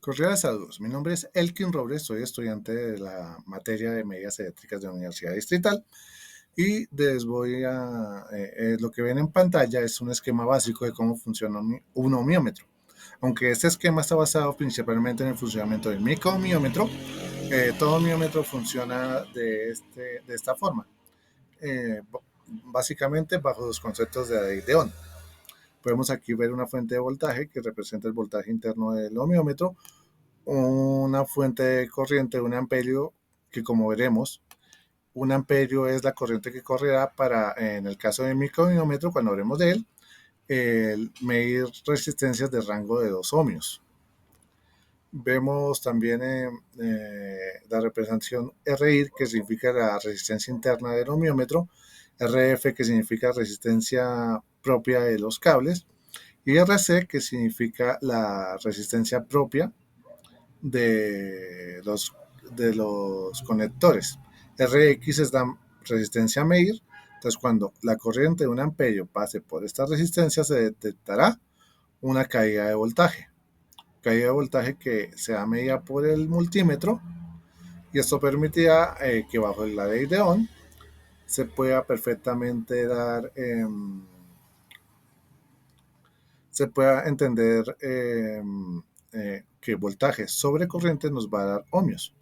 Cordiales saludos. Mi nombre es Elkin Robles, soy estudiante de la materia de medidas eléctricas de la Universidad Distrital y lo que ven en pantalla es un esquema básico de cómo funciona un ohmiómetro. Aunque este esquema está basado principalmente en el funcionamiento del microohmiómetro, todo ohmiómetro funciona de esta forma, eh, básicamente bajo los conceptos de Ohm. Podemos aquí ver una fuente de voltaje que representa el voltaje interno del ohmiómetro, una fuente de corriente de un amperio que, como veremos, un amperio es la corriente que correrá para, en el caso del microonómetro, cuando hablemos de él, medir resistencias de rango de 2 ohmios. Vemos también la representación RI, que significa la resistencia interna del ohmiómetro, RF, que significa resistencia propia de los cables, y RC, que significa la resistencia propia de los, de los conectores. Rx es la resistencia a medir. Entonces, cuando la corriente de un amperio pase por esta resistencia, se detectará una caída de voltaje. Caída de voltaje que sea medida por el multímetro, y esto permitirá que bajo la ley de Ohm se pueda perfectamente se pueda entender que voltaje sobre corriente nos va a dar ohmios.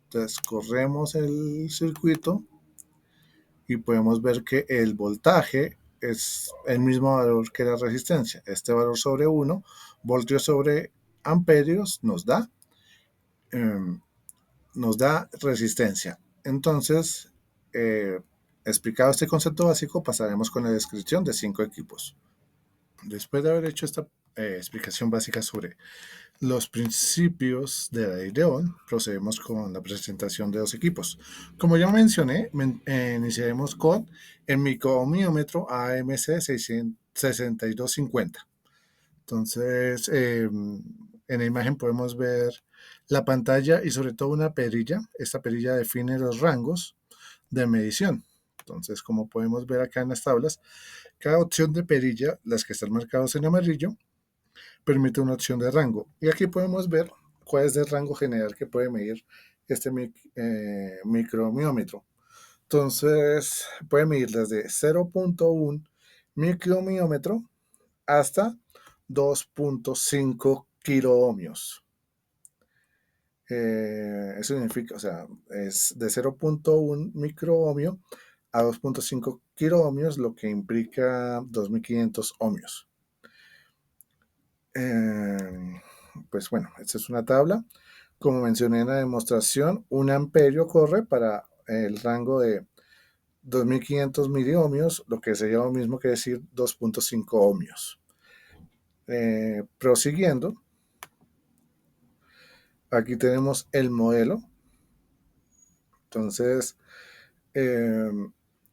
Entonces corremos el circuito y podemos ver que el voltaje es el mismo valor que la resistencia. Este valor sobre 1, voltios sobre amperios, eh, nos da resistencia. Entonces, eh, explicado este concepto básico, pasaremos con la descripción de 5 equipos. Después de haber hecho esta explicación básica sobre los principios de la ley de Ohm, procedemos con la presentación de los equipos. Como ya mencioné, iniciaremos con el microohmiómetro AMC 6250. Entonces, en la imagen podemos ver la pantalla y sobre todo una perilla. Esta perilla define los rangos de medición. Entonces, como podemos ver acá en las tablas, cada opción de perilla, las que están marcadas en amarillo, permite una opción de rango. Y aquí podemos ver cuál es el rango general que puede medir este microohmiómetro. Entonces, puede medir desde 0.1 microohmiómetro hasta 2.5 kiloohmios. Eso significa, o sea, es de 0.1 microohmio a 2.5 kiloohmios, lo que implica 2.500 ohmios. Pues bueno, esta es una tabla. Como mencioné en la demostración, un amperio corre para el rango de 2.500 miliohmios, lo que sería lo mismo que decir 2.5 ohmios. Prosiguiendo, aquí tenemos el modelo. Entonces,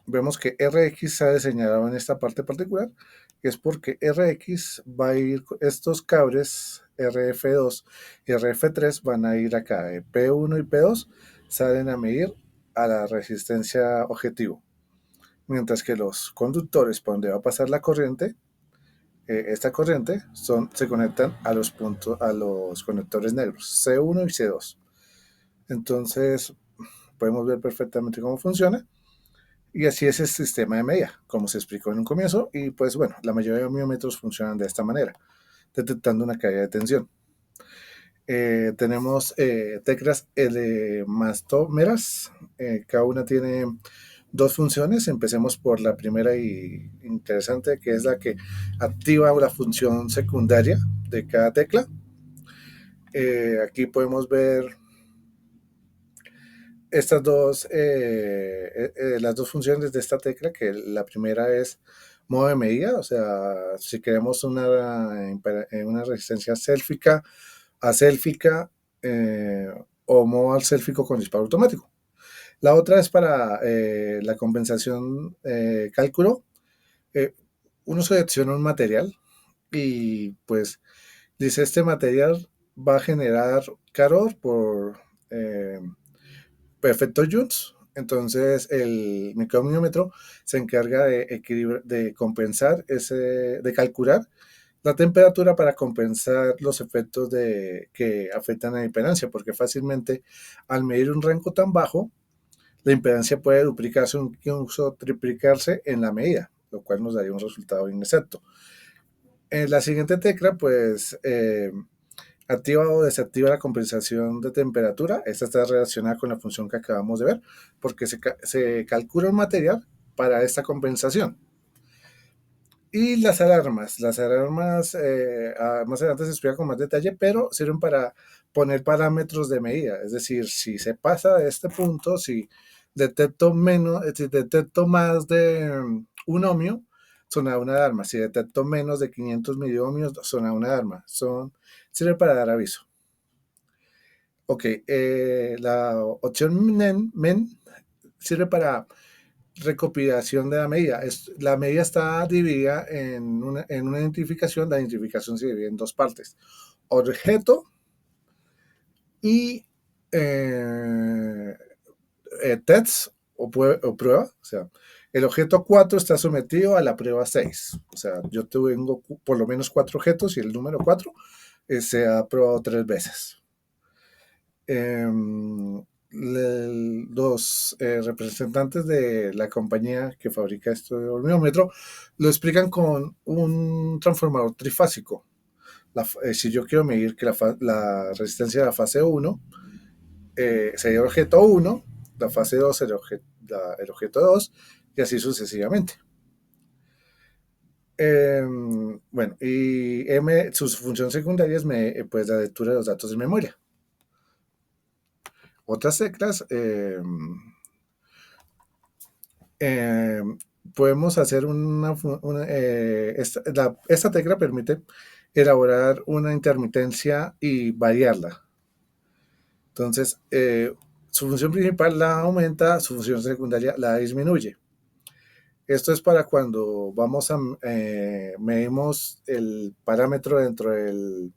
vemos que Rx se ha diseñado en esta parte particular, que es porque Rx va a ir, estos cables RF2 y RF3 van a ir acá, P1 y P2 salen a medir a la resistencia objetivo, mientras que los conductores por donde va a pasar la corriente, esta corriente se conectan a a los conectores negros, C1 y C2. Entonces, podemos ver perfectamente cómo funciona. Y así es el sistema de medida, como se explicó en un comienzo. Y pues bueno, la mayoría de ohmiómetros funcionan de esta manera, detectando una caída de tensión. Tenemos teclas mastómeras. Cada una tiene dos funciones. Empecemos por la primera y interesante, que es la que activa la función secundaria de cada tecla. Aquí podemos ver las dos funciones de esta tecla, que la primera es modo de medida, o sea, si queremos una resistencia sélfica, asélfica, o modo asélfico con disparo automático. La otra es para la compensación cálculo. Uno selecciona un material y pues dice, este material va a generar calor por efecto Joule. Entonces el microohmiómetro se encarga de compensar de calcular La temperatura para compensar los efectos que afectan a la impedancia, porque fácilmente al medir un rango tan bajo, la impedancia puede duplicarse o incluso triplicarse en la medida, lo cual nos daría un resultado inexacto. En la siguiente tecla, pues activa o desactiva la compensación de temperatura. Esta está relacionada con la función que acabamos de ver, porque se calcula un material para esta compensación. Y las alarmas más adelante se explica con más detalle, pero sirven para poner parámetros de medida. Es decir, si se pasa de este punto, si detecto más de un ohmio, suena una alarma. Si detecto menos de 500 miliohmios, suena una alarma. Sirve para dar aviso. Ok, la opción MEN sirve para recopilación de la medida. La medida está dividida en una identificación. La identificación se divide en dos partes: objeto y eh, test o prueba. O sea, el objeto 4 está sometido a la prueba 6. O sea, yo tengo por lo menos 4 objetos y el número 4 se ha probado 3 veces. Los representantes de la compañía que fabrica este hormiómetro lo explican con un transformador trifásico. Si yo quiero medir que la resistencia de la fase 1 sería el objeto 1, la fase 2 sería el objeto 2 y así sucesivamente. Bueno, y su función secundaria es pues, la lectura de los datos de memoria. Otras teclas eh, podemos hacer esta tecla permite elaborar una intermitencia y variarla. Entonces, su función principal la aumenta, su función secundaria la disminuye. Esto es para cuando medimos el parámetro en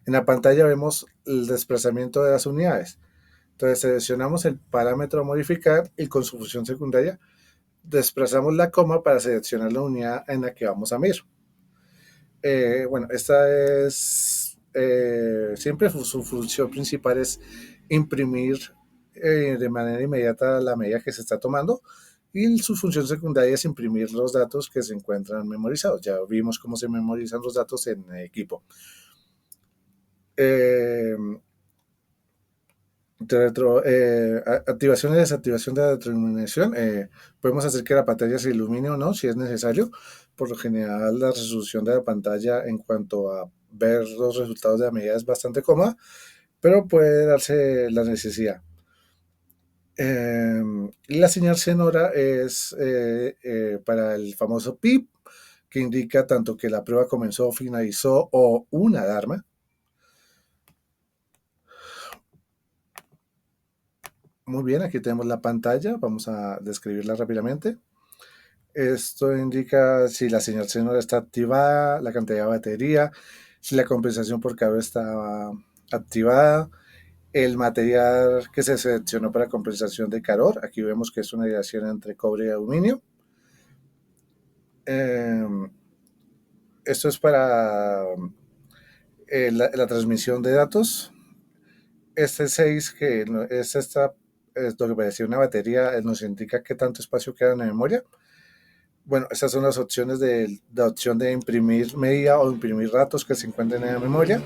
la pantalla vemos el desplazamiento de las unidades. Entonces seleccionamos el parámetro a modificar y con su función secundaria desplazamos la coma para seleccionar la unidad en la que vamos a medir. Bueno, esta es siempre su función principal es imprimir de manera inmediata la medida que se está tomando, y su función secundaria es imprimir los datos que se encuentran memorizados. Ya vimos cómo se memorizan los datos en equipo. Eh, Activación y desactivación de la retroiluminación. Podemos hacer que la pantalla se ilumine o no si es necesario. Por lo general, la resolución de la pantalla en cuanto a ver los resultados de la medida es bastante cómoda, pero puede darse la necesidad. La señal sonora es para el famoso PIP, que indica tanto que la prueba comenzó, finalizó o una alarma. Muy bien, aquí tenemos la pantalla, vamos a describirla rápidamente. Esto indica si la señal sonora está activada, la cantidad de batería, si la compensación por cable está activada, el material que se seleccionó para compensación de calor. Aquí vemos que es una aleación entre cobre y aluminio. Esto es para la transmisión de datos. Este 6, que es lo que parecía una batería, nos indica qué tanto espacio queda en la memoria. Bueno, estas son las opciones de la opción de imprimir medida o imprimir datos que se encuentren en la memoria.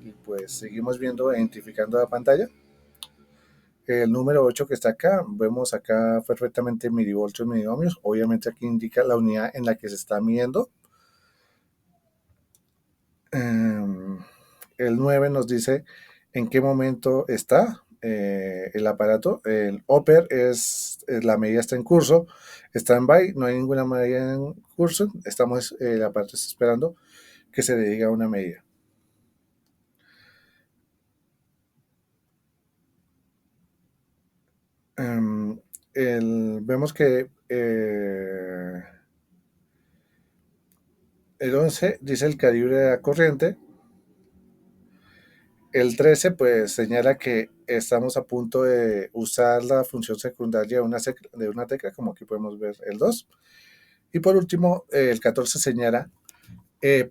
Y pues seguimos viendo, identificando la pantalla. El número 8 que está acá, vemos acá perfectamente milivoltios, miliohmios. Obviamente aquí indica la unidad en la que se está midiendo. El 9 nos dice en qué momento está el aparato. El upper la medida está en curso, está en by, no hay ninguna medida en curso. El aparato está esperando que se le diga una medida. Vemos que el 11 dice el calibre de la corriente. El 13 pues señala que estamos a punto de usar la función secundaria de una tecla, como aquí podemos ver el 2. Y por último, el 14 señala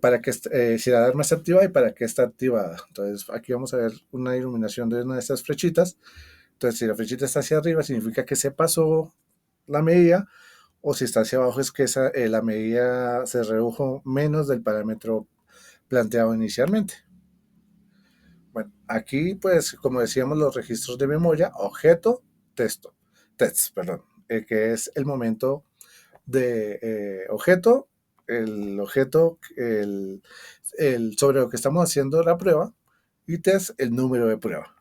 para que si la alarma está activada y para qué está activada. Entonces aquí vamos a ver una iluminación de una de estas flechitas. Entonces si la flechita está hacia arriba significa que se pasó la medida, o si está hacia abajo es que la medida se redujo menos del parámetro planteado inicialmente. Bueno, aquí pues como decíamos los registros de memoria, objeto, texto, text, perdón, que es el momento de objeto, el sobre lo que estamos haciendo la prueba, y test, el número de prueba.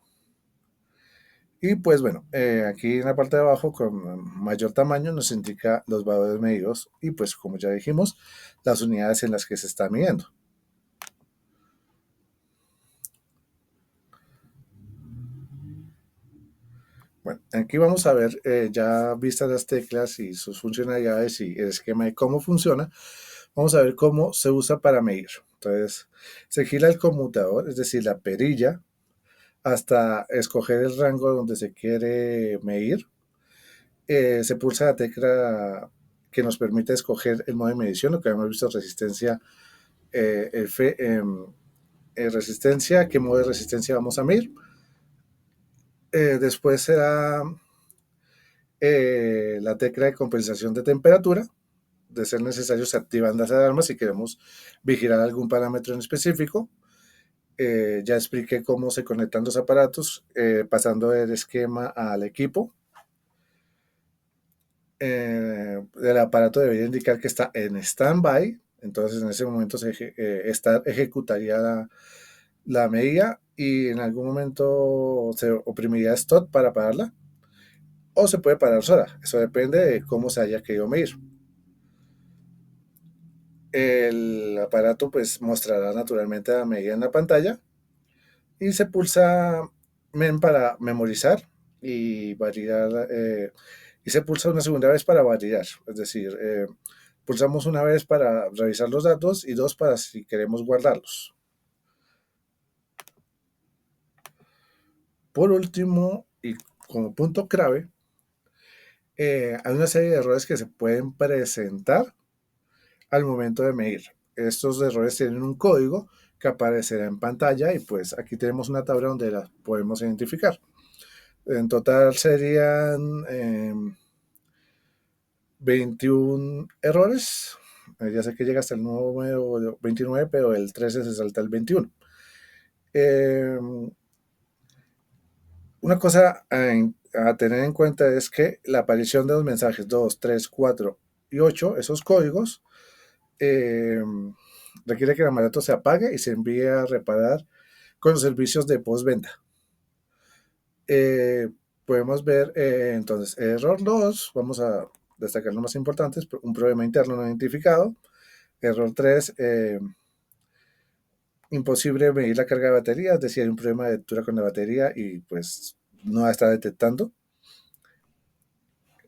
Y pues bueno, aquí en la parte de abajo con mayor tamaño nos indica los valores medidos y pues como ya dijimos, las unidades en las que se está midiendo. Bueno, aquí vamos a ver ya vistas las teclas y sus funcionalidades y el esquema de cómo funciona, vamos a ver cómo se usa para medir. Entonces, se gira el conmutador, es decir, la perilla, hasta escoger el rango donde se quiere medir. Se pulsa la tecla que nos permite escoger el modo de medición, lo que hemos visto resistencia, F, resistencia, qué modo de resistencia vamos a medir. Después será la tecla de compensación de temperatura. De ser necesario, se activan las alarmas si queremos vigilar algún parámetro en específico. Ya expliqué cómo se conectan los aparatos, pasando del esquema al equipo. El aparato debería indicar que está en stand-by, entonces en ese momento ejecutaría la medida y en algún momento se oprimiría stop para pararla o se puede parar sola, eso depende de cómo se haya querido medir. El aparato pues mostrará naturalmente la medida en la pantalla y se pulsa men para memorizar y validar, y se pulsa una segunda vez para validar, es decir, pulsamos una vez para revisar los datos y dos para si queremos guardarlos. Por último, y como punto clave, hay una serie de errores que se pueden presentar al momento de medir. Estos errores tienen un código que aparecerá en pantalla y pues aquí tenemos una tabla donde las podemos identificar. En total serían 21 errores. Ya sé que llega hasta el número 29, pero el 13 se salta el 21. Eh, una cosa a tener en cuenta es que la aparición de los mensajes 2, 3, 4 y 8, esos códigos, eh, requiere que el aparato se apague y se envíe a reparar con los servicios de postventa. Eh, Podemos ver entonces error 2, vamos a destacar los más importantes, un problema interno no identificado. Error 3, imposible medir la carga de batería, es decir, hay un problema de lectura con la batería y pues no la está detectando.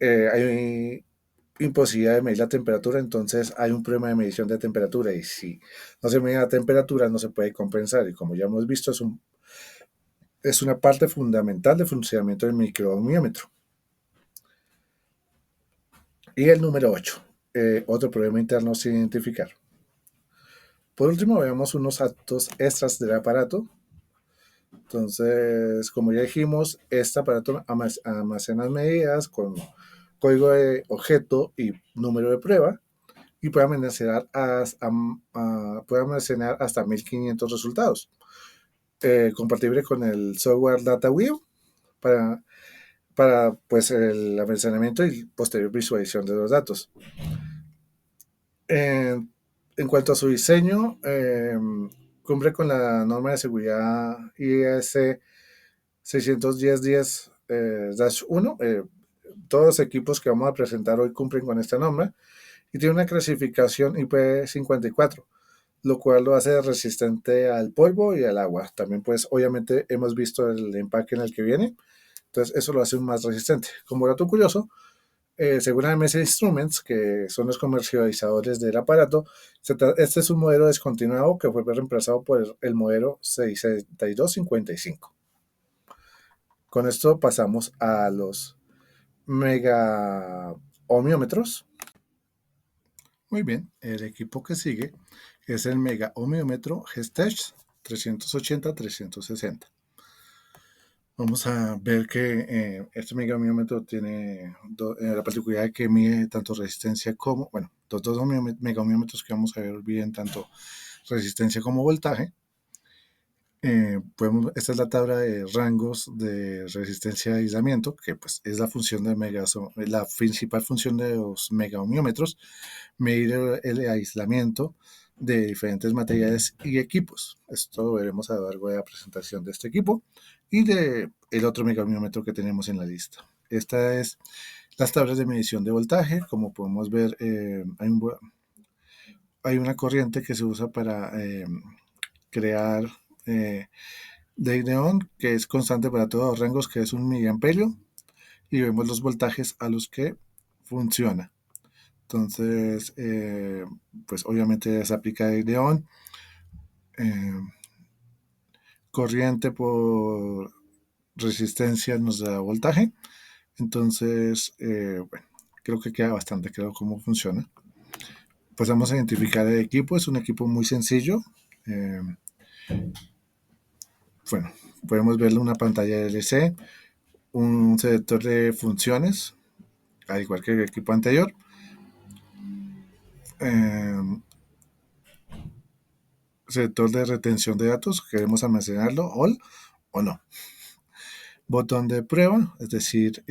Hay imposibilidad de medir la temperatura, entonces hay un problema de medición de temperatura y si no se mide la temperatura no se puede compensar y como ya hemos visto es una parte fundamental del funcionamiento del microohmímetro. Y el número 8, otro problema interno sin identificar. Por último, veamos unos datos extras del aparato. Entonces, como ya dijimos, este aparato almacena medidas con código de objeto y número de prueba y puede almacenar hasta 1500 resultados. Compatible con el software DataWheel para, para pues, el almacenamiento y posterior visualización de los datos. En cuanto a su diseño, cumple con la norma de seguridad IS 610-10-1. Todos los equipos que vamos a presentar hoy cumplen con esta norma y tiene una clasificación IP54, lo cual lo hace resistente al polvo y al agua. También pues obviamente hemos visto el empaque en el que viene, entonces eso lo hace más resistente. Como dato curioso, según MS Instruments, que son los comercializadores del aparato, este es un modelo descontinuado que fue reemplazado por el modelo 6255. Con esto pasamos a los mega ohmiómetros. Muy bien, el equipo que sigue es el Mega Ohmiómetro Gestech 380-360. Vamos a ver que este mega ohmiómetro tiene la particularidad de que mide tanto resistencia como, bueno, los dos mega ohmiómetros que vamos a ver miden tanto resistencia como voltaje. Esta es la tabla de rangos de resistencia de aislamiento, que pues es la función de la principal función de los mega ohmiómetros, medir el aislamiento de diferentes materiales y equipos. Esto lo veremos a lo largo de la presentación de este equipo y de el otro megahmiómetro que tenemos en la lista. Esta es las tablas de medición de voltaje. Como podemos ver, hay una corriente que se usa para crear de neón, que es constante para todos los rangos, que es un miliamperio, y vemos los voltajes a los que funciona. Entonces, pues obviamente se aplica de neón, eh, corriente por resistencia nos da voltaje. Entonces, bueno, creo que queda bastante claro cómo funciona. Pasamos a identificar el equipo. Es un equipo muy sencillo. Eh, bueno, podemos verle una pantalla LC, un selector de funciones, al igual que el equipo anterior. Eh, Selector de retención de datos, queremos almacenarlo, all o no. Botón de prueba, es decir,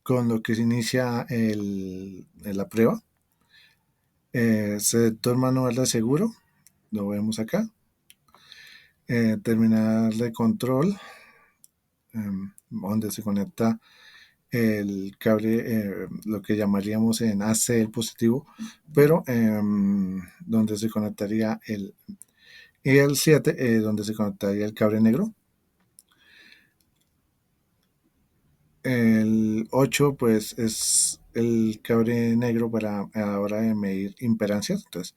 con lo que se inicia la prueba. Selector manual de seguro, lo vemos acá. Terminal de control, donde se conecta el cable, lo que llamaríamos en AC el positivo, pero donde se conectaría el 7, donde se conectaría el cable negro. El 8 pues es el cable negro para a la hora de medir impedancias. Entonces,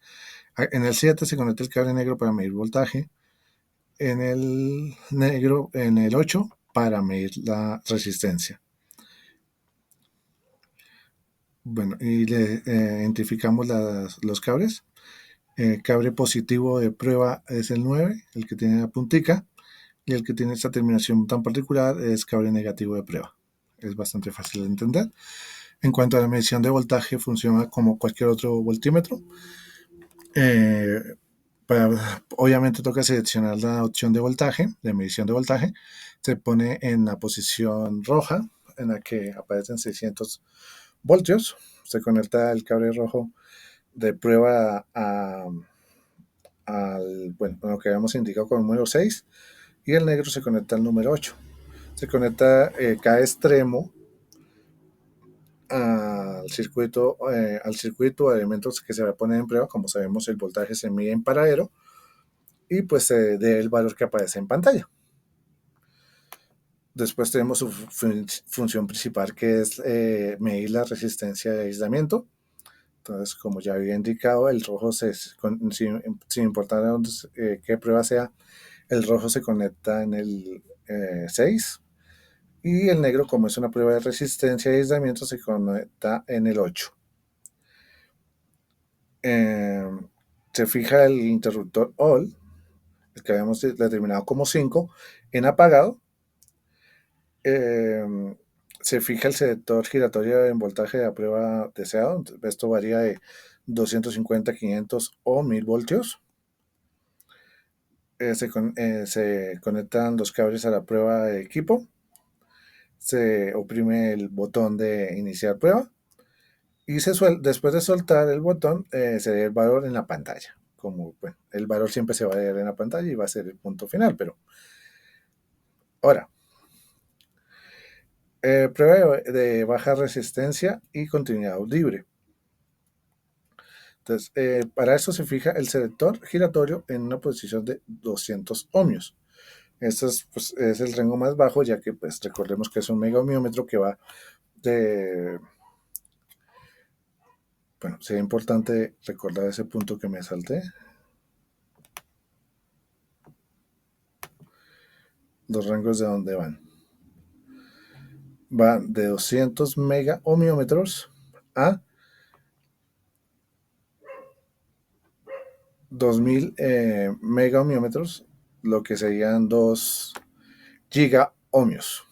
en el 7 se conecta el cable negro para medir voltaje. En el 8 para medir la resistencia. Bueno, y le identificamos los cables. El cable positivo de prueba es el 9, el que tiene la puntica, y el que tiene esta terminación tan particular es cable negativo de prueba. Es bastante fácil de entender. En cuanto a la medición de voltaje, funciona como cualquier otro voltímetro. Eh, Obviamente toca seleccionar la opción de voltaje, de medición de voltaje. Se pone en la posición roja, en la que aparecen 600 voltios. Se conecta el cable rojo de prueba al, bueno, lo que habíamos indicado como número 6, y el negro se conecta al número 8. Se conecta cada extremo al circuito de elementos que se va a poner en prueba. Como sabemos, el voltaje se mide en paradero y pues se dé el valor que aparece en pantalla. Después tenemos su función principal, que es medir la resistencia de aislamiento. Entonces, como ya había indicado, el rojo, sin importar qué prueba sea, el rojo se conecta en el 6, y el negro, como es una prueba de resistencia y aislamiento, se conecta en el 8. Se fija el interruptor all, el que habíamos determinado como 5, en apagado. Se fija el selector giratorio en voltaje de la prueba deseado. Esto varía de 250, 500 o 1000 voltios. Se conectan los cables a la prueba de equipo. Se oprime el botón de iniciar prueba. Y después de soltar el botón, se ve el valor en la pantalla. Como bueno, el valor siempre se va a ver en la pantalla y va a ser el punto final. Pero ahora, prueba de baja resistencia y continuidad libre. Entonces, para eso se fija el selector giratorio en una posición de 200 ohmios. Este es el rango más bajo, ya que pues recordemos que es un mega ohmiómetro que va de... Bueno, sería importante recordar ese punto que me salté. Los rangos de dónde van. Van de 200 mega ohmiómetros a 2000 megaohmiómetros, lo que serían 2 gigaohmios.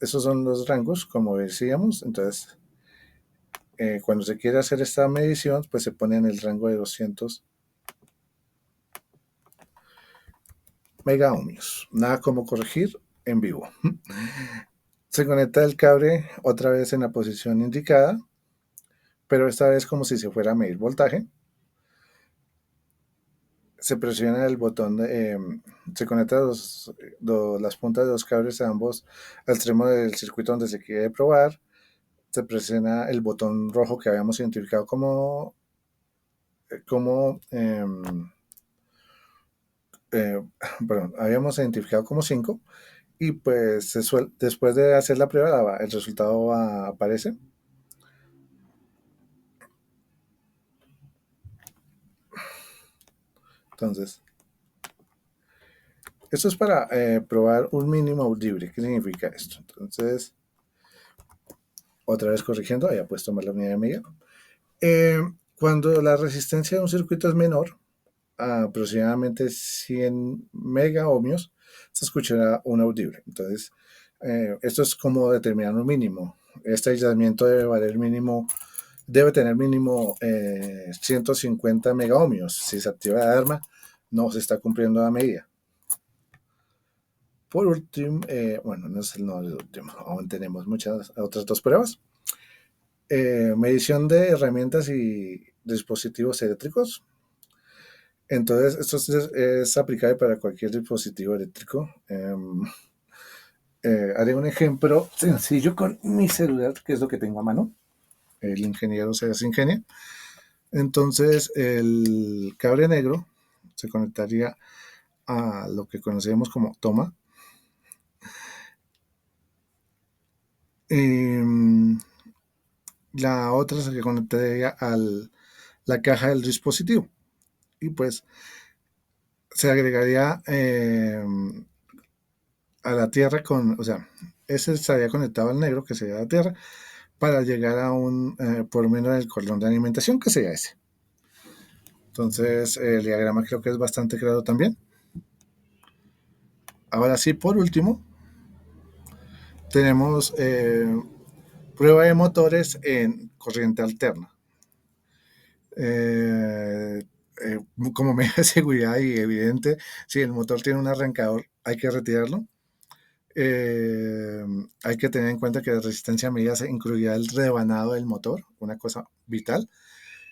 Esos son los rangos, como decíamos. Entonces, cuando se quiere hacer esta medición, pues se pone en el rango de 200 megaohmios. Nada como corregir en vivo. Se conecta el cable otra vez en la posición indicada, pero esta vez como si se fuera a medir voltaje. Se presiona el botón, se conecta las puntas de los cables a ambos extremos del circuito donde se quiere probar. Se presiona el botón rojo que habíamos identificado como eh, perdón, habíamos identificado como 5, y pues después de hacer la prueba el resultado aparece. Entonces, esto es para probar un mínimo audible. ¿Qué significa esto? Entonces, otra vez corrigiendo, había puesto mal la unidad de medida. Cuando la resistencia de un circuito es menor, aproximadamente 100 megaohmios, se escuchará un audible. Entonces, esto es como determinar un mínimo. Este aislamiento debe tener mínimo 150 megaohmios. Si se activa la alarma, no se está cumpliendo la medida. Por último, bueno, no es el último, aún tenemos muchas otras dos pruebas. Medición de herramientas y dispositivos eléctricos. Entonces, esto es aplicable para cualquier dispositivo eléctrico. Haré un ejemplo sencillo con mi celular, que es lo que tengo a mano. El ingeniero se ingenia. Entonces, el cable negro se conectaría a lo que conocemos como toma. La otra se conectaría a la caja del dispositivo. Y pues se agregaría a la tierra o sea, ese estaría conectado al negro, que sería la tierra, para llegar a por lo menos el cordón de alimentación, que sería ese. Entonces, el diagrama creo que es bastante claro también. Ahora sí, por último, tenemos prueba de motores en corriente alterna. Eh, eh, como medio de seguridad y evidente, si el motor tiene un arrancador, hay que retirarlo. Hay que tener en cuenta que la resistencia medida se incluirá el rebanado del motor, una cosa vital.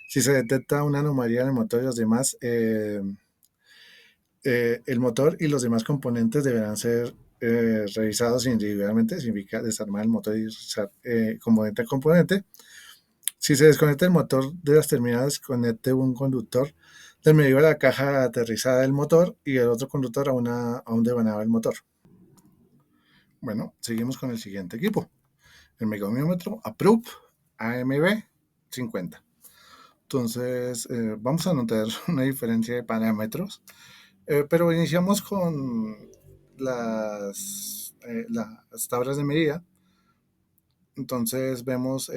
Si se detecta una anomalía en el motor y los demás, el motor y los demás componentes deberán ser revisados individualmente. Significa desarmar el motor y revisar componente a componente. Si se desconecta el motor de las terminales, conecte un conductor del medio de la caja aterrizada del motor y el otro conductor a un devanado del motor. Bueno, seguimos con el siguiente equipo. El megaohmiómetro Approve AMB 50. Entonces, vamos a notar una diferencia de parámetros, pero iniciamos con las tablas de medida. Entonces vemos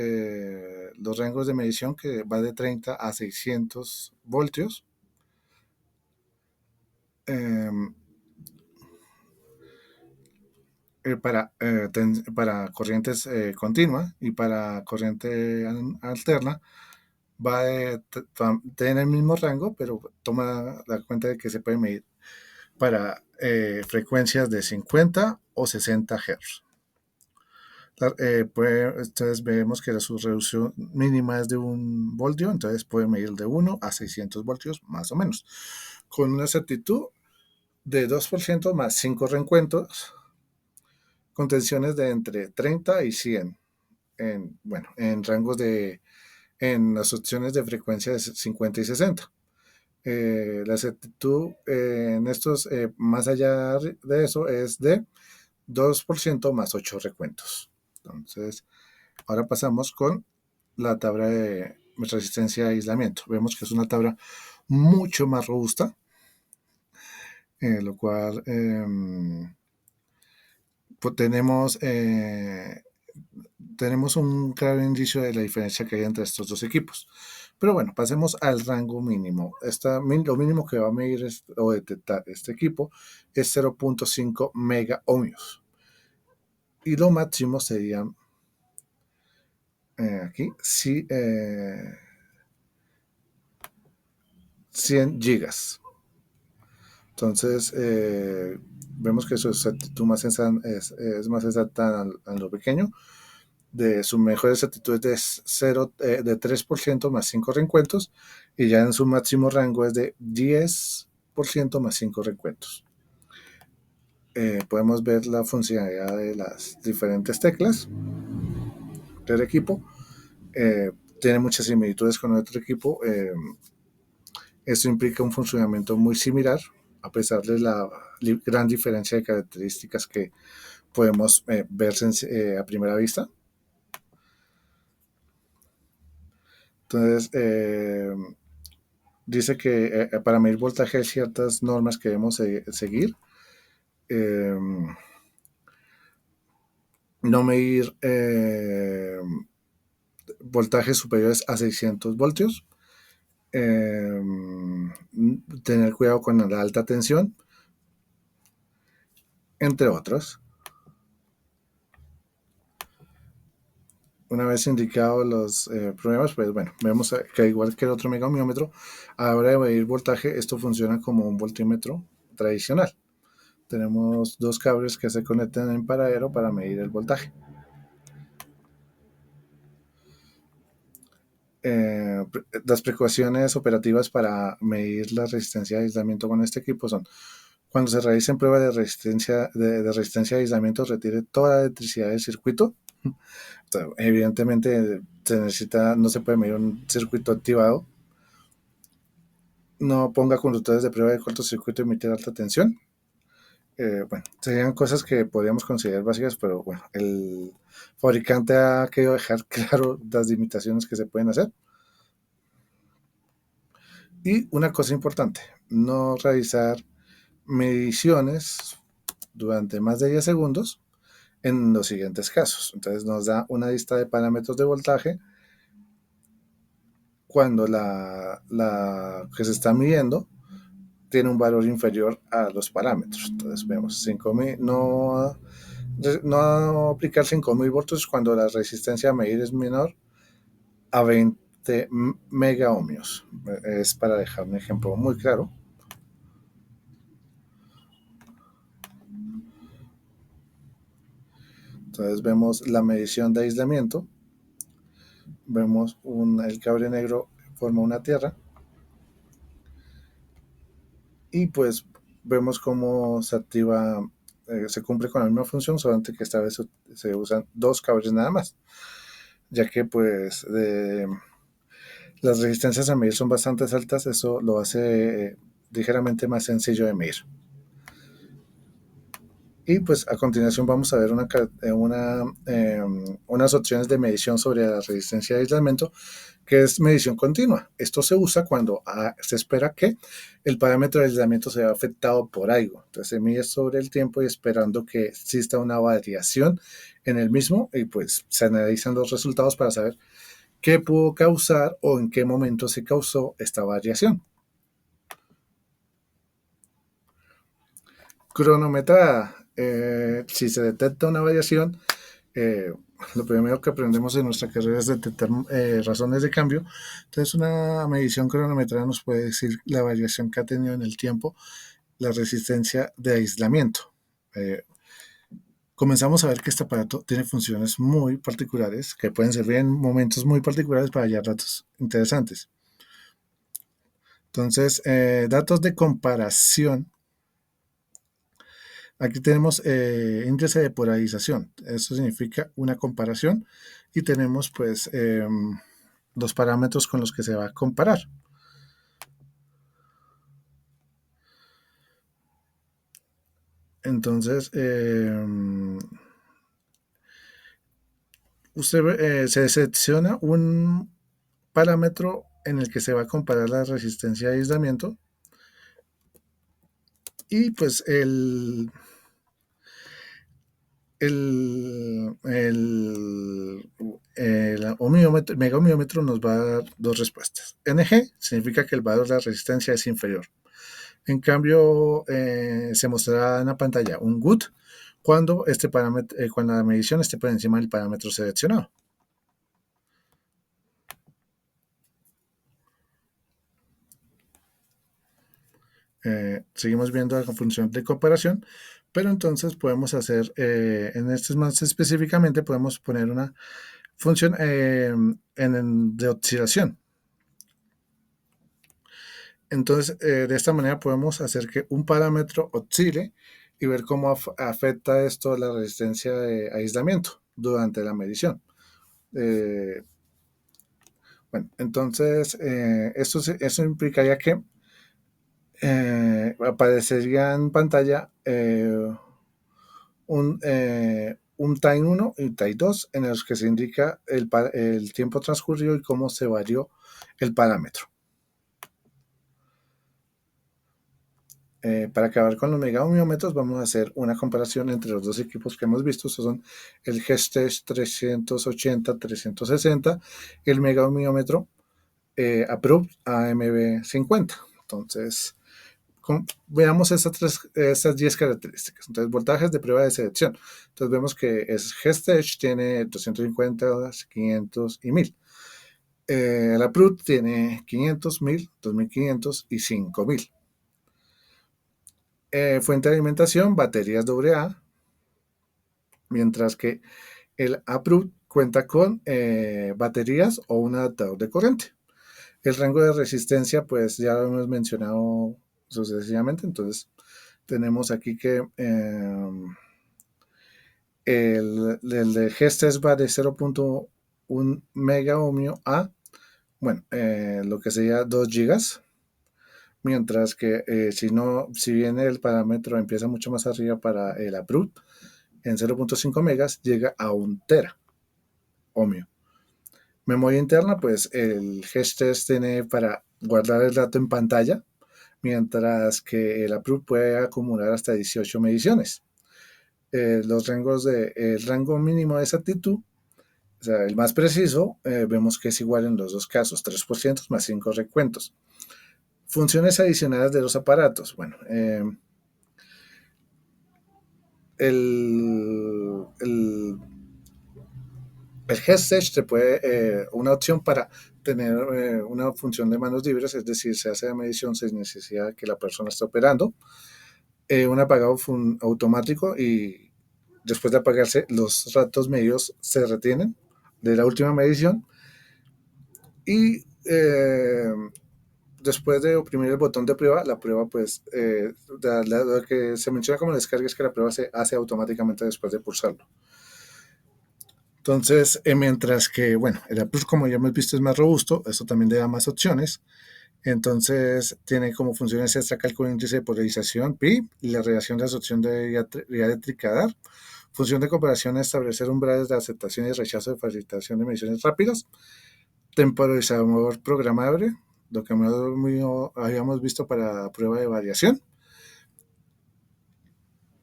los rangos de medición, que va de 30 a 600 voltios. Eh, para corrientes continua, y para corriente alterna va tener el mismo rango, pero toma la cuenta de que se puede medir para frecuencias de 50 o 60 Hz. Entonces vemos que su reducción mínima es de 1 voltio, entonces puede medir de 1 a 600 voltios más o menos, con una exactitud de 2% más 5 reencuentros, con tensiones de entre 30 y 100 en rangos en las opciones de frecuencia de 50 y 60. La exactitud en estos, más allá de eso, es de 2% más 8 recuentos. Entonces, ahora pasamos con la tabla de resistencia a aislamiento. Vemos que es una tabla mucho más robusta, lo cual pues tenemos un claro indicio de la diferencia que hay entre estos dos equipos. Pero bueno, pasemos al rango mínimo. Lo mínimo que va a medir o detectar este equipo es 0.5 mega ohmios. Y lo máximo serían aquí, sí, 100 gigas. Entonces, vemos que su exactitud más es más exacta en lo pequeño. De su mejor exactitud es de 3% más 5 reencuentros. Y ya en su máximo rango es de 10% más 5 reencuentros. Podemos ver la funcionalidad de las diferentes teclas del equipo. Tiene muchas similitudes con otro equipo. Esto implica un funcionamiento muy similar, a pesar de la gran diferencia de características que podemos ver a primera vista. Entonces, dice que para medir voltaje hay ciertas normas que debemos seguir. Eh, no medir voltajes superiores a 600 voltios. Eh, tener cuidado con la alta tensión, entre otros. Una vez indicados los problemas, pues bueno, vemos que igual que el otro megahmiómetro, a la hora de medir voltaje, esto funciona como un voltímetro tradicional. Tenemos dos cables que se conectan en paradero para medir el voltaje. Las precauciones operativas para medir la resistencia de aislamiento con este equipo son: cuando se realicen pruebas de resistencia de aislamiento, retire toda la electricidad del circuito. Evidentemente no se puede medir un circuito activado. No ponga conductores de prueba de cortocircuito y emitir alta tensión. Bueno, serían cosas que podríamos considerar básicas, pero bueno, el fabricante ha querido dejar claro las limitaciones que se pueden hacer. Y una cosa importante, no realizar mediciones durante más de 10 segundos en los siguientes casos. Entonces nos da una lista de parámetros de voltaje cuando la que se está midiendo tiene un valor inferior a los parámetros. Entonces vemos 5000, no aplicar 5000 voltios cuando la resistencia a medir es menor a 20 mega ohmios. Es para dejar un ejemplo muy claro. Entonces vemos la medición de aislamiento, vemos el cable negro forma una tierra y pues vemos cómo se activa, se cumple con la misma función, solamente que esta vez se usan dos cables nada más, ya que pues las resistencias a medir son bastante altas. Eso lo hace ligeramente más sencillo de medir. Y pues a continuación vamos a ver unas opciones de medición sobre la resistencia de aislamiento, que es medición continua. Esto se usa cuando se espera que el parámetro de aislamiento sea afectado por algo. Entonces se mide sobre el tiempo y esperando que exista una variación en el mismo, y pues se analizan los resultados para saber qué pudo causar o en qué momento se causó esta variación. Cronometrada. Si se detecta una variación, eh, lo primero que aprendemos en nuestra carrera es detectar razones de cambio. Entonces, una medición cronometrada nos puede decir la variación que ha tenido en el tiempo la resistencia de aislamiento. Comenzamos a ver que este aparato tiene funciones muy particulares que pueden servir en momentos muy particulares para hallar datos interesantes. Entonces, datos de comparación. Aquí tenemos índice de polarización. Eso significa una comparación y tenemos pues los parámetros con los que se va a comparar. Entonces, usted se selecciona un parámetro en el que se va a comparar la resistencia de aislamiento y pues El megaohmiómetro nos va a dar dos respuestas. NG significa que el valor de la resistencia es inferior. En cambio, se mostrará en la pantalla un good cuando, cuando la medición esté por encima del parámetro seleccionado. Seguimos viendo la función de comparación, pero entonces podemos hacer, en estos más específicamente, podemos poner una función de oscilación. Entonces, de esta manera podemos hacer que un parámetro oscile y ver cómo afecta esto la resistencia de aislamiento durante la medición. Bueno, entonces, eso implicaría que aparecería en pantalla un time 1 y time 2 en los que se indica el tiempo transcurrido y cómo se varió el parámetro. Para acabar con los megaohmiómetros, vamos a hacer una comparación entre los dos equipos que hemos visto. Estos son el Gestes 380-360 y el megaohmiómetro Approved AMB50. Entonces, veamos estas 10 características. Entonces, voltajes de prueba de selección. Entonces, vemos que Gestes tiene 250, 500 y 1000. El Approved tiene 500, 1000, 2500 y 5000. Fuente de alimentación, baterías AA, mientras que el Approved cuenta con baterías o un adaptador de corriente. El rango de resistencia, pues ya lo hemos mencionado sucesivamente, entonces tenemos aquí que el de Gestes va de 0.1 megaohmio a, bueno, lo que sería 2 gigas, mientras que si bien el parámetro empieza mucho más arriba para el Approved, en 0.5 megas llega a 1 tera ohmio. Memoria interna, pues el Gestes tiene para guardar el dato en pantalla, mientras que el Approved puede acumular hasta 18 mediciones. El rango mínimo de exactitud, o sea, el más preciso, vemos que es igual en los dos casos, 3% más 5 recuentos. Funciones adicionales de los aparatos. Bueno, el Gestes te puede, una opción para tener una función de manos libres, es decir, se hace la medición sin necesidad de que la persona esté operando. Un apagado automático y después de apagarse los datos medios se retienen de la última medición y después de oprimir el botón de prueba, la prueba pues lo que se menciona como descarga es que la prueba se hace automáticamente después de pulsarlo. Entonces, mientras que, bueno, el Approved, como ya hemos visto, es más robusto, eso también le da más opciones. Entonces, tiene como funciones extra cálculo índice de polarización, pi, y la relación de absorción de vía eléctrica, DAR. Función de comparación, establecer umbrales de aceptación y rechazo de facilitación de mediciones rápidas. Temporalizador programable, lo que habíamos visto para prueba de variación.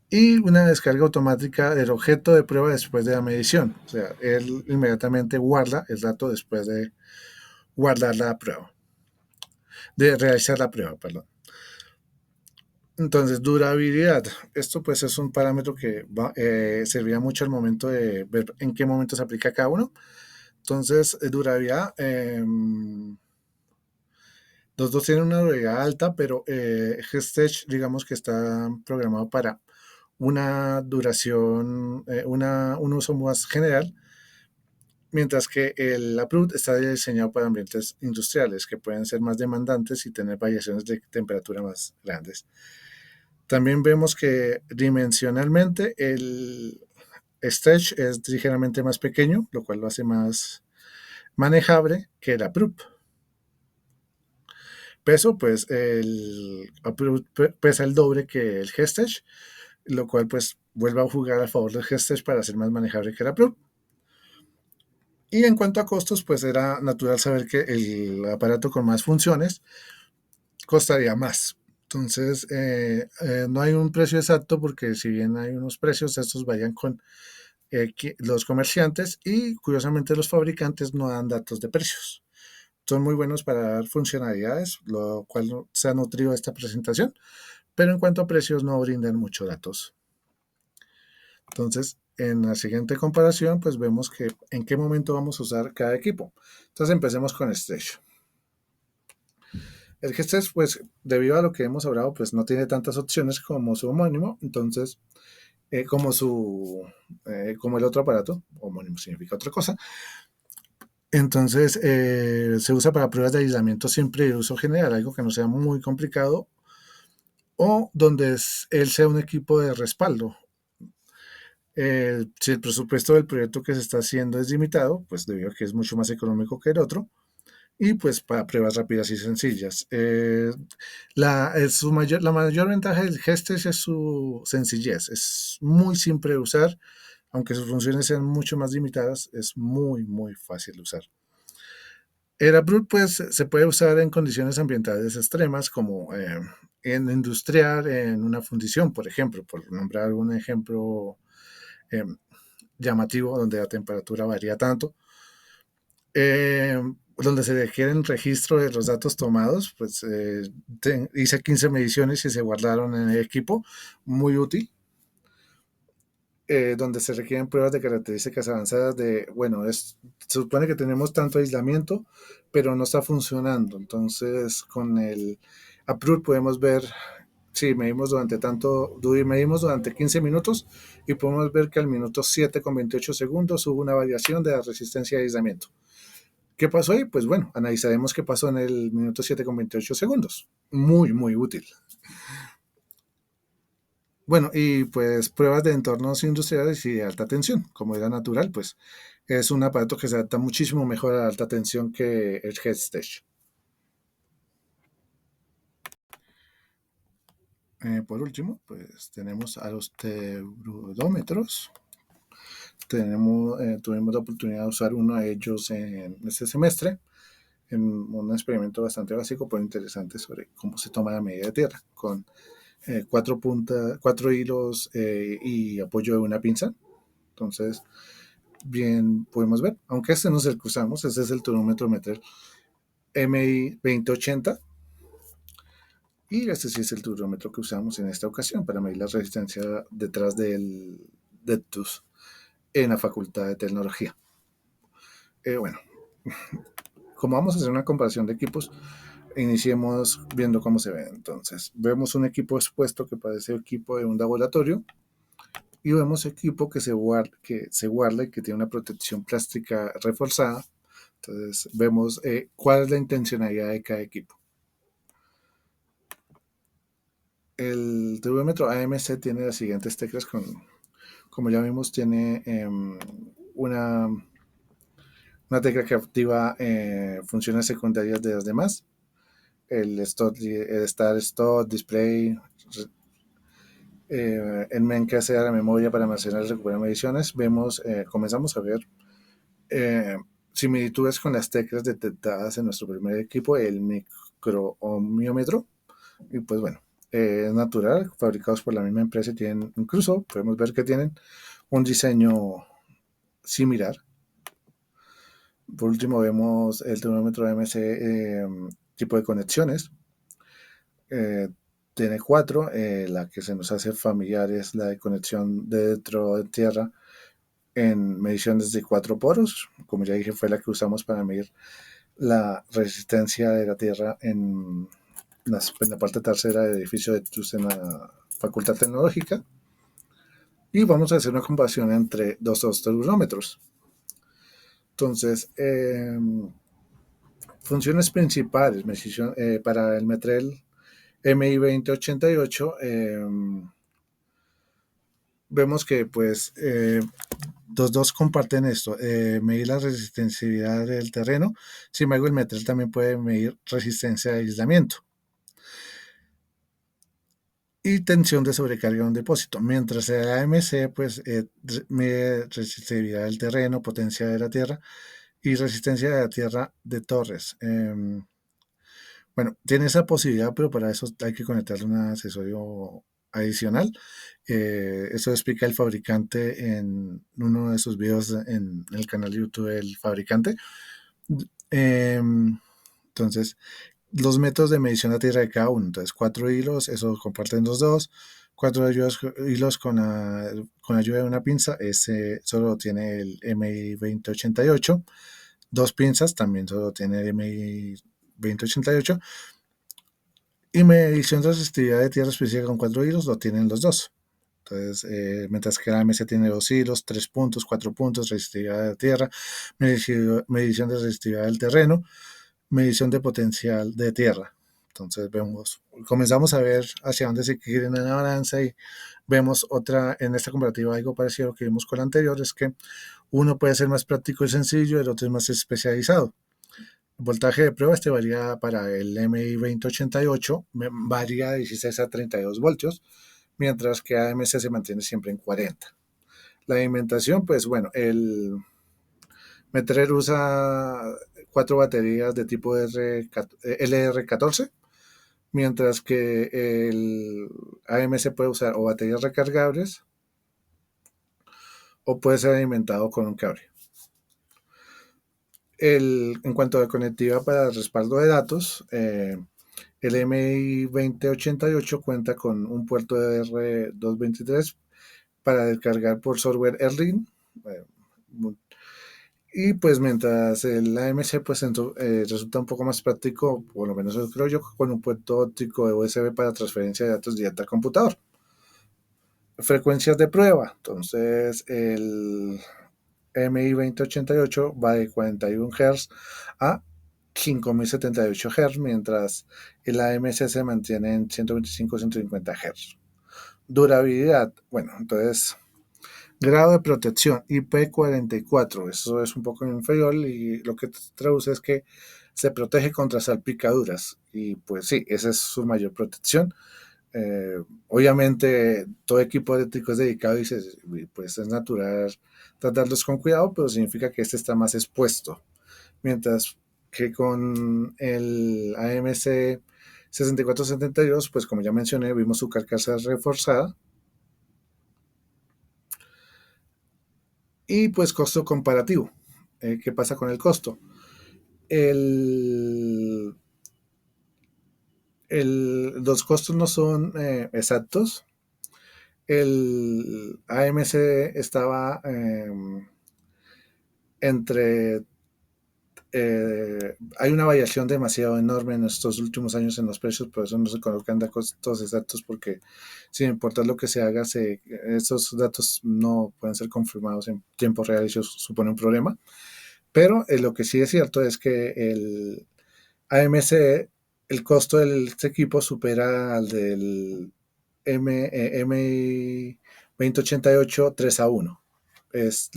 Y una descarga automática del objeto de prueba después de la medición. O sea, él inmediatamente guarda el dato después de guardar la prueba, de realizar la prueba, perdón. Entonces, durabilidad. Esto pues es un parámetro que serviría mucho al momento de ver en qué momento se aplica cada uno. Entonces, durabilidad, los dos tienen una durabilidad alta, pero Gestes, digamos que está programado para una duración, un uso más general, mientras que el Approved está diseñado para ambientes industriales que pueden ser más demandantes y tener variaciones de temperatura más grandes. También vemos que dimensionalmente el Stretch es ligeramente más pequeño, lo cual lo hace más manejable que el Approved. Peso, pues el Approved pesa el doble que el Gestes, lo cual pues vuelve a jugar a favor del Gestes para ser más manejable que el Approved. Y en cuanto a costos, pues era natural saber que el aparato con más funciones costaría más. Entonces, no hay un precio exacto porque si bien hay unos precios, estos varían con los comerciantes y curiosamente los fabricantes no dan datos de precios. Son muy buenos para dar funcionalidades, lo cual se ha nutrido esta presentación, pero en cuanto a precios no brindan muchos datos. Entonces, en la siguiente comparación, pues vemos que en qué momento vamos a usar cada equipo. Entonces, empecemos con Stretch. El Stretch, pues, debido a lo que hemos hablado, pues no tiene tantas opciones como su homónimo, entonces, como el otro aparato, homónimo significa otra cosa. Entonces, se usa para pruebas de aislamiento siempre de uso general, algo que no sea muy complicado o donde él sea un equipo de respaldo. Si el presupuesto del proyecto que se está haciendo es limitado, pues debido a que es mucho más económico que el otro, y pues para pruebas rápidas y sencillas. La mayor ventaja del Gestes es su sencillez, es muy simple de usar, aunque sus funciones sean mucho más limitadas, es muy, muy fácil de usar. El Uproot pues se puede usar en condiciones ambientales extremas como en industrial, en una fundición, por ejemplo, por nombrar un ejemplo eh, llamativo donde la temperatura varía tanto, eh, donde se requiere el registro de los datos tomados, pues hice 15 mediciones y se guardaron en el equipo, muy útil. Donde se requieren pruebas de características avanzadas de, bueno, se supone que tenemos tanto aislamiento, pero no está funcionando. Entonces, con el Uproot podemos ver, sí, medimos durante 15 minutos y podemos ver que al minuto 7 con 28 segundos hubo una variación de la resistencia de aislamiento. ¿Qué pasó ahí? Pues bueno, analizaremos qué pasó en el minuto 7 con 28 segundos. Muy, muy útil. Bueno, y pues pruebas de entornos industriales y de alta tensión, como era natural, pues es un aparato que se adapta muchísimo mejor a alta tensión que el HeadStage. Por último, pues tenemos a los teurodómetros. Tuvimos la oportunidad de usar uno de ellos en este semestre, en un experimento bastante básico, pero interesante sobre cómo se toma la medida de tierra, con cuatro hilos y apoyo de una pinza. Entonces, bien podemos ver, aunque este no es el que usamos, este es el termómetro Metrel MI 2080 y este sí es el termómetro que usamos en esta ocasión para medir la resistencia detrás del DETUS en la Facultad de Tecnología. Bueno, como vamos a hacer una comparación de equipos, iniciemos viendo cómo se ve. Entonces, vemos un equipo expuesto que parece equipo de un laboratorio y vemos equipo que se guarda y que tiene una protección plástica reforzada. Entonces vemos cuál es la intencionalidad de cada equipo. El termómetro AMC tiene las siguientes teclas, como ya vimos, tiene una, una tecla que activa funciones secundarias de las demás. El Start Stop, Display, el MEN que hace la memoria para almacenar y recuperar mediciones. Comenzamos a ver eh, similitudes con las teclas detectadas en nuestro primer equipo, el microohmiómetro. Y pues bueno, es natural, fabricados por la misma empresa y tienen, incluso podemos ver que tienen un diseño similar. Por último vemos el termómetro MC tipo de conexiones. Eh, Tiene cuatro, la que se nos hace familiar es la de conexión de dentro de tierra en mediciones de 4 poros, como ya dije fue la que usamos para medir la resistencia de la tierra en la parte tercera del edificio de TUS en la Facultad Tecnológica. Y vamos a hacer una comparación entre dos oscilómetros. Entonces, funciones principales para el Metrel MI 2088. Vemos que pues los dos comparten esto, medir la resistencialidad del terreno. Sin embargo, el Metrel también puede medir resistencia de aislamiento y tensión de sobrecarga de un depósito, mientras el AMC pues mide resistividad del terreno, potencia de la tierra y resistencia de la tierra de torres. Bueno, tiene esa posibilidad, pero para eso hay que conectarle un accesorio adicional. Eso explica el fabricante en uno de sus videos en el canal de YouTube del fabricante. Entonces, los métodos de medición a tierra de cada uno. Entonces, 4 hilos, eso comparten los dos. 4 hilos con ayuda de una pinza, ese solo tiene el MI 2088. Dos pinzas también solo tiene el MI 2088. Y medición de resistividad de tierra específica con 4 hilos lo tienen los dos. Entonces, mientras que la AMC tiene 2 hilos, 3 puntos, 4 puntos, resistividad de tierra, medición de resistividad del terreno, medición de potencial de tierra. Entonces comenzamos a ver hacia dónde se quiere en la balanza y vemos otra, en esta comparativa algo parecido que vimos con la anterior, es que uno puede ser más práctico y sencillo, el otro es más especializado. El voltaje de prueba varía para el MI 2088, varía de 16 a 32 voltios, mientras que AMC se mantiene siempre en 40. La alimentación, pues bueno, el Metrer usa 4 baterías de tipo LR14, mientras que el AMC puede usar o baterías recargables o puede ser alimentado con un cable. En cuanto a conectividad para respaldo de datos, el MI 2088 cuenta con un puerto de R223 para descargar por software Erlang. Y pues mientras el AMC pues resulta un poco más práctico, por lo menos yo creo yo, con un puerto óptico de USB para transferencia de datos directa al computador. Frecuencias de prueba. Entonces el MI 2088 va de 41 Hz a 5078 Hz, mientras el AMC se mantiene en 125-150 Hz. Durabilidad. Bueno, entonces grado de protección IP44, eso es un poco inferior y lo que traduce es que se protege contra salpicaduras y pues sí, esa es su mayor protección. Obviamente todo equipo eléctrico es dedicado y pues es natural tratarlos con cuidado, pero significa que este está más expuesto. Mientras que con el AMC 6472, pues como ya mencioné, vimos su carcasa reforzada. Y pues costo comparativo. ¿Qué pasa con el costo? El, los costos no son exactos. El AMC estaba entre... hay una variación demasiado enorme en estos últimos años en los precios, por eso no se colocan datos exactos porque sin importar lo que se haga, estos datos no pueden ser confirmados en tiempo real y eso supone un problema. Pero lo que sí es cierto es que el AMC, el costo de este equipo supera al del MI 2088 3-1. Es,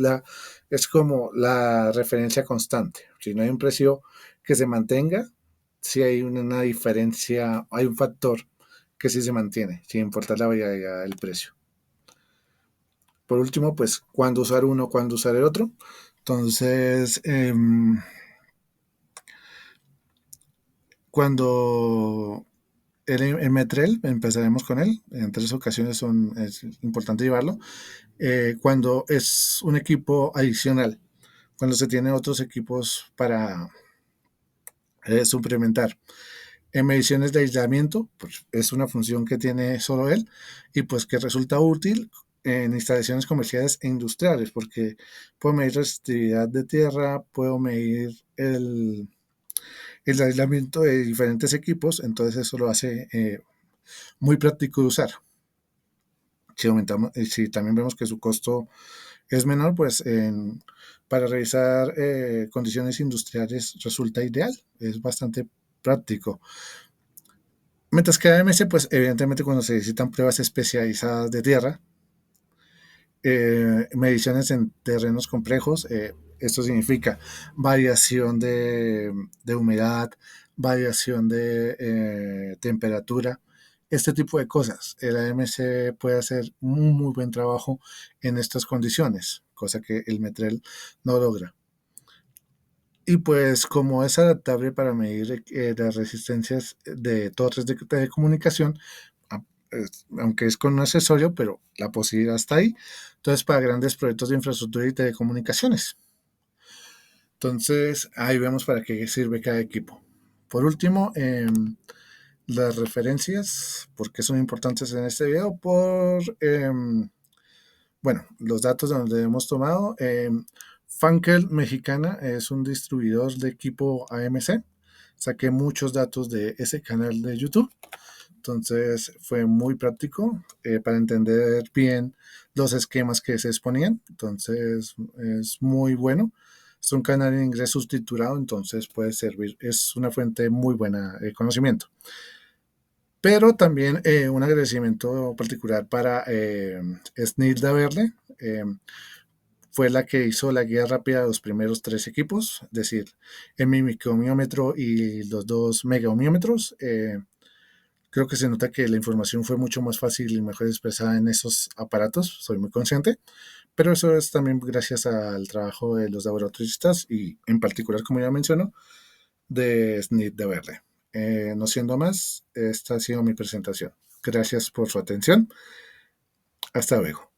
es como la referencia constante. Si no hay un precio que se mantenga, si hay una diferencia, hay un factor que sí se mantiene, sin importar la variabilidad del precio. Por último, pues, ¿cuándo usar uno, cuándo usar el otro? Entonces, cuando el Metrel, empezaremos con él, en 3 ocasiones es importante llevarlo, cuando es un equipo adicional, cuando se tienen otros equipos para suplementar. En mediciones de aislamiento, pues es una función que tiene solo él y pues que resulta útil en instalaciones comerciales e industriales, porque puedo medir resistividad de tierra, puedo medir el aislamiento de diferentes equipos, entonces eso lo hace muy práctico de usar. Si también vemos que su costo es menor, pues para revisar condiciones industriales resulta ideal, es bastante práctico. Mientras que AMS, pues evidentemente cuando se necesitan pruebas especializadas de tierra, mediciones en terrenos complejos, esto significa variación de humedad, variación de temperatura, este tipo de cosas. El AMC puede hacer un muy buen trabajo en estas condiciones, cosa que el Metrel no logra. Y pues como es adaptable para medir las resistencias de torres de telecomunicación, aunque es con un accesorio, pero la posibilidad está ahí. Entonces, para grandes proyectos de infraestructura y telecomunicaciones. Entonces, ahí vemos para qué sirve cada equipo. Por último, las referencias, porque son importantes en este video, bueno, los datos de donde hemos tomado. Funkel Mexicana es un distribuidor de equipo AMC. Saqué muchos datos de ese canal de YouTube. Entonces fue muy práctico para entender bien los esquemas que se exponían. Entonces es muy bueno. Es un canal en inglés subtitulado, entonces puede servir. Es una fuente muy buena de conocimiento. Pero también un agradecimiento particular para Snilda Verde. Fue la que hizo la guía rápida de los primeros 3 equipos, es decir, el micromiómetro y los 2 megaohmiómetros. Creo que se nota que la información fue mucho más fácil y mejor expresada en esos aparatos, soy muy consciente, pero eso es también gracias al trabajo de los laboratoristas y en particular, como ya menciono, de SNIT de Verde. No siendo más, esta ha sido mi presentación. Gracias por su atención. Hasta luego.